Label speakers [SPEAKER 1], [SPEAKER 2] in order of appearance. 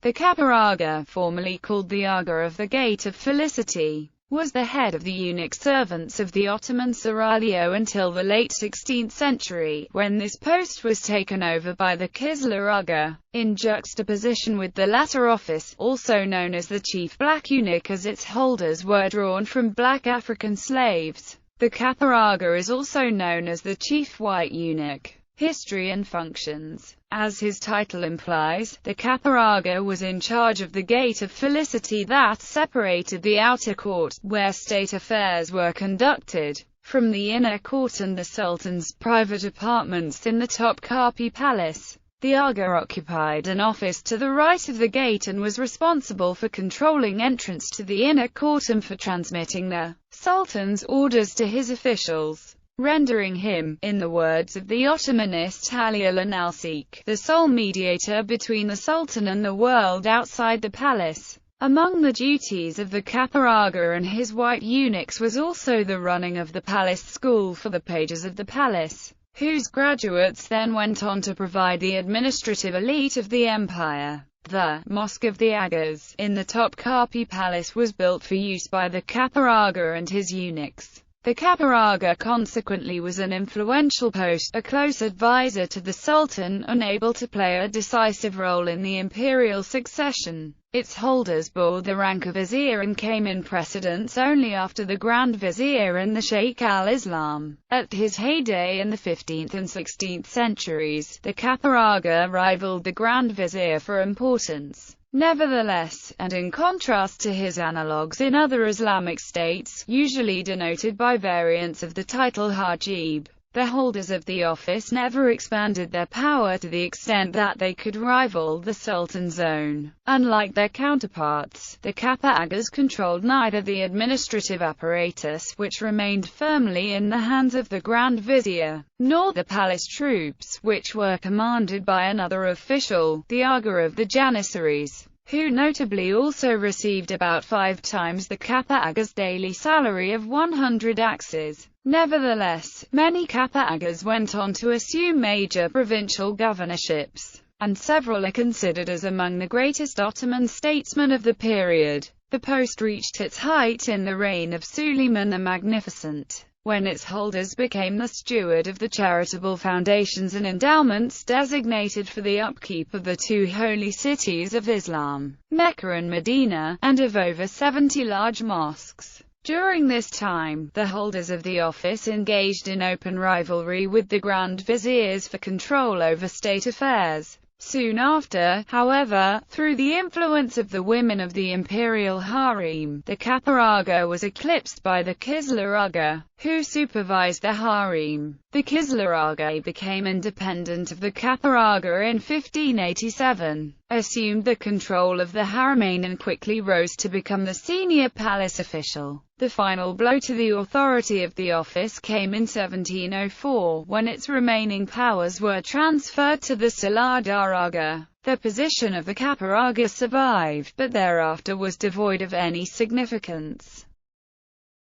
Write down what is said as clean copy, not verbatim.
[SPEAKER 1] The Kapi Agha, formerly called the Agha of the Gate of Felicity, was the head of the eunuch servants of the Ottoman seraglio until the late 16th century, when this post was taken over by the Kisler Agha. In juxtaposition with the latter office, also known as the chief black eunuch as its holders were drawn from black African slaves, the Kapi Agha is also known as the chief white eunuch. History and functions. As his title implies, the Kapi Agha was in charge of the Gate of Felicity that separated the outer court, where state affairs were conducted, from the inner court and the Sultan's private apartments in the Topkapi Palace. The Agha occupied an office to the right of the gate and was responsible for controlling entrance to the inner court and for transmitting the Sultan's orders to his officials, rendering him, in the words of the Ottomanist Halil al-Nalsik, the sole mediator between the Sultan and the world outside the palace. Among the duties of the Kapi Agha and his white eunuchs was also the running of the palace school for the pages of the palace, whose graduates then went on to provide the administrative elite of the empire. The Mosque of the Aghas, in the Topkapi Palace, was built for use by the Kapi Agha and his eunuchs. The Kapi Agha consequently was an influential post, a close advisor to the Sultan, unable to play a decisive role in the imperial succession. Its holders bore the rank of vizier and came in precedence only after the Grand Vizier and the Sheikh al-Islam. At his heyday in the 15th and 16th centuries, the Kapi Agha rivaled the Grand Vizier for importance. Nevertheless, and in contrast to his analogues in other Islamic states, usually denoted by variants of the title Hajib, the holders of the office never expanded their power to the extent that they could rival the Sultan's own. Unlike their counterparts, the Kapi Aghas controlled neither the administrative apparatus, which remained firmly in the hands of the Grand Vizier, nor the palace troops, which were commanded by another official, the Agha of the Janissaries, who notably also received about 5 times the Kapi Agha's daily salary of 100 axes. Nevertheless, many Kapi Aghas went on to assume major provincial governorships, and several are considered as among the greatest Ottoman statesmen of the period. The post reached its height in the reign of Suleiman the Magnificent, when its holders became the steward of the charitable foundations and endowments designated for the upkeep of the 2 holy cities of Islam, Mecca and Medina, and of over 70 large mosques. During this time, the holders of the office engaged in open rivalry with the Grand Viziers for control over state affairs. Soon after, however, through the influence of the women of the imperial harem, the Kapi Agha was eclipsed by the Kisler Agha, who supervised the harem. The Kisler Agha became independent of the Kapi Agha in 1587, assumed the control of the haremain and quickly rose to become the senior palace official. The final blow to the authority of the office came in 1704, when its remaining powers were transferred to the Saladar Agha. The position of the Kapi Agha survived, but thereafter was devoid of any significance.